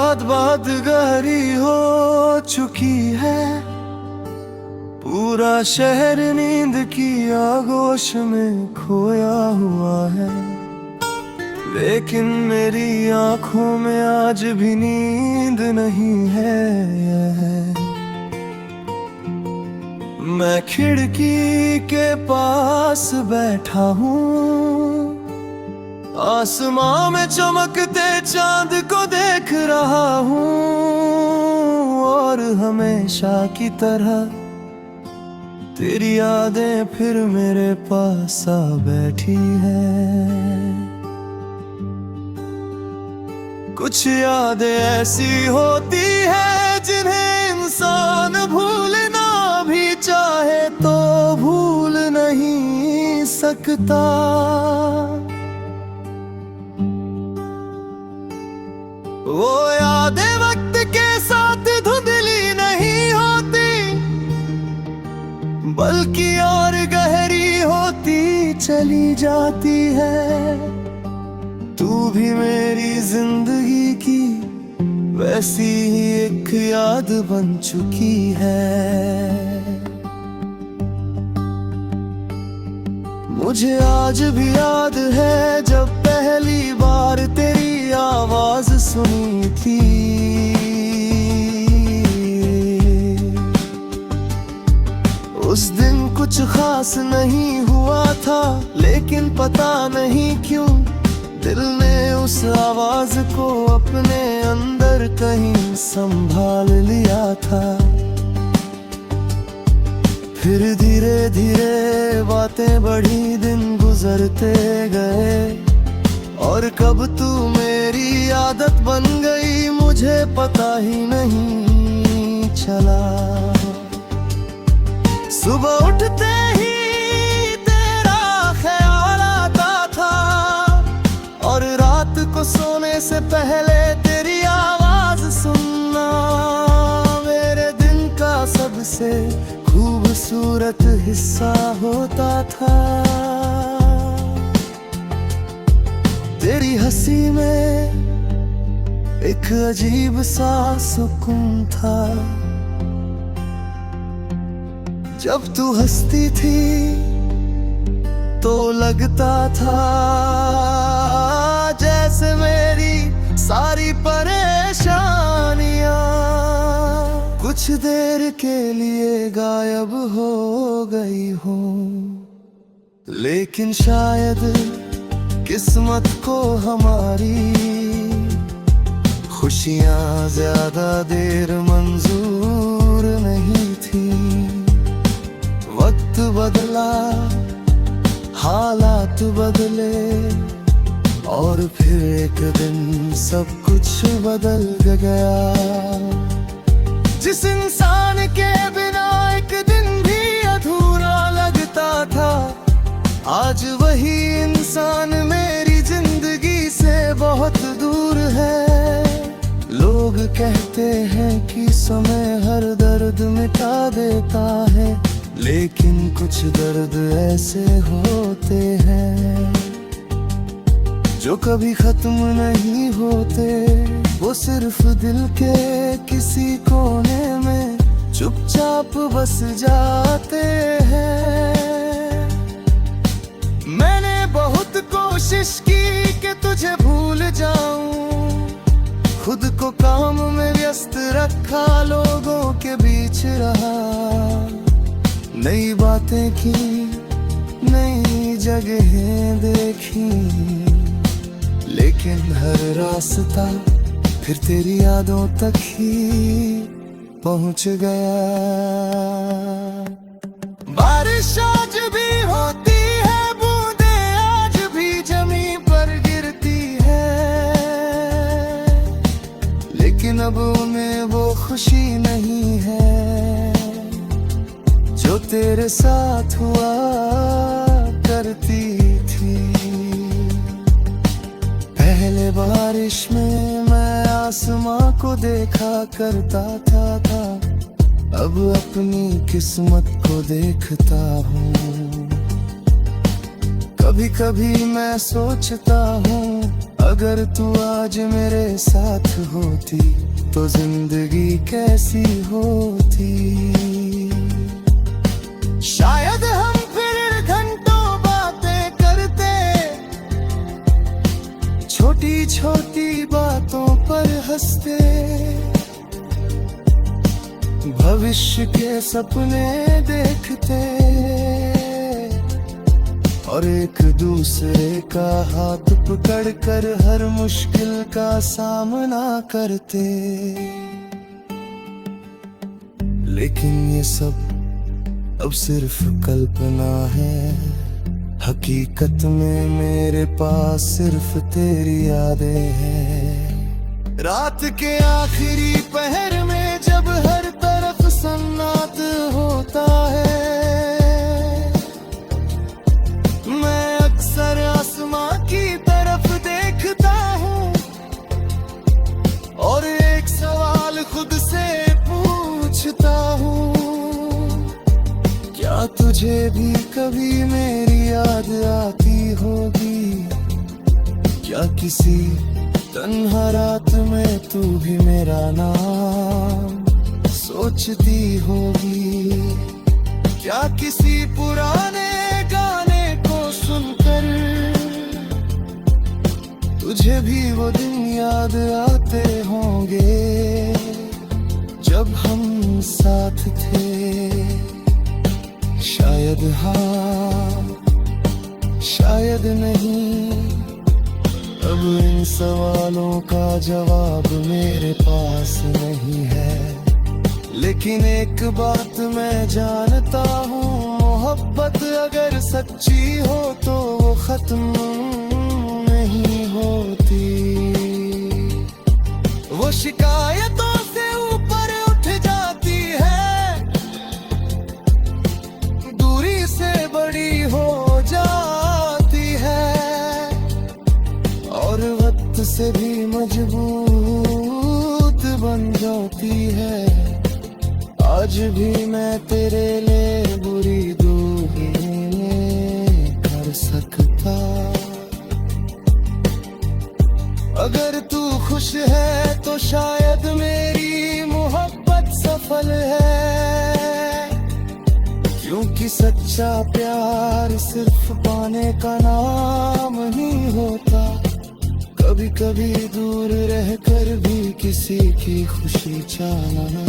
रात बहुत गहरी हो चुकी है, पूरा शहर नींद की आगोश में खोया हुआ है, लेकिन मेरी आंखों में आज भी नींद नहीं है। मैं खिड़की के पास बैठा हूँ, आसमां में चमकते चांद को देख रहा हूँ, और हमेशा की तरह तेरी यादें फिर मेरे पास आ बैठी हैं। कुछ यादें ऐसी होती है जिन्हें इंसान भूलना भी चाहे तो भूल नहीं सकता। वो यादें वक्त के साथ धुंधली नहीं होती, बल्कि और गहरी होती चली जाती है। तू भी मेरी जिंदगी की वैसी ही एक याद बन चुकी है। मुझे आज भी याद है जब पहली बार तेरी आवाज सुनी थी। उस दिन कुछ खास नहीं हुआ था, लेकिन पता नहीं क्यों दिल ने उस आवाज को अपने अंदर कहीं संभाल लिया था। फिर धीरे धीरे बातें बढ़ी, दिन गुजरते गए, और कब तू मेरी आदत बन गई मुझे पता ही नहीं चला। सुबह उठते ही तेरा ख्याल आता था, और रात को सोने से पहले तेरी आवाज सुनना मेरे दिन का सबसे खूबसूरत हिस्सा होता था। तेरी हंसी में एक अजीब सा सुकून था। जब तू हंसती थी तो लगता था जैसे मेरी सारी परेशानियां कुछ देर के लिए गायब हो गई हो। लेकिन शायद किस्मत को हमारी खुशियां ज्यादा देर मंजूर नहीं थी। वक्त बदला, हालात बदले, और फिर एक दिन सब कुछ बदल गया। जिस इंसान के बिना एक दिन भी अधूरा लगता था, आज वही इंसान मेरी जिंदगी से बहुत दूर है। लोग कहते हैं कि समय हर दर्द मिटा देता है, लेकिन कुछ दर्द ऐसे होते हैं जो कभी खत्म नहीं होते। वो सिर्फ दिल के किसी कोने में चुपचाप बस जाते हैं। मैंने बहुत कोशिश की कि तुझे भूल जाऊं, खुद को काम में व्यस्त रखा, लोगों के बीच रहा, नई बातें की, नई जगहें देखी, लेकिन हर रास्ता फिर तेरी यादों तक ही पहुंच गया। बारिश आज भी होती है, बूंदें आज भी जमीन पर गिरती है, लेकिन अब उन्हें वो खुशी नहीं है जो तेरे साथ हुआ करती थी। पहले बारिश में मैं आसमां को देखा करता था, अब अपनी किस्मत को देखता हूँ। कभी कभी मैं सोचता हूँ अगर तू आज मेरे साथ होती तो जिंदगी कैसी होती। शायद हम फिर घंटों बातें करते, छोटी छोटी बातों पर हंसते, भविष्य के सपने देखते और एक दूसरे का हाथ पकड़कर हर मुश्किल का सामना करते। लेकिन ये सब अब सिर्फ कल्पना है, हकीकत में मेरे पास सिर्फ तेरी यादें हैं। रात के आखिरी पहर में जब हर तरफ सन्नाट होता है, मैं अक्सर आसमां की तरफ देखता हूँ और एक सवाल खुद से पूछता हूँ, क्या तुझे भी कभी मेरी याद आती होगी? क्या किसी तन्हा रात में तू भी मेरा नाम सोचती होगी? क्या किसी पुराने गाने को सुनकर तुझे भी वो दिन याद आते होंगे जब हम साथ थे? शायद हाँ, शायद नहीं, अब इन सवालों का जवाब मेरे पास नहीं है। लेकिन एक बात मैं जानता हूँ, मोहब्बत अगर सच्ची हो तो वो खत्म नहीं होती। वो शिकायतों से ऊपर उठ जाती है, दूरी से बड़ी हो जाती है और वक्त से भी मजबूत बन जाती है। आज भी मैं तेरे लिए बुरी दूरी में कर सकता। अगर तू खुश है तो शायद मेरी मोहब्बत सफल है, क्योंकि सच्चा प्यार सिर्फ पाने का नाम नहीं होता। कभी कभी दूर रहकर भी किसी की खुशी चाहना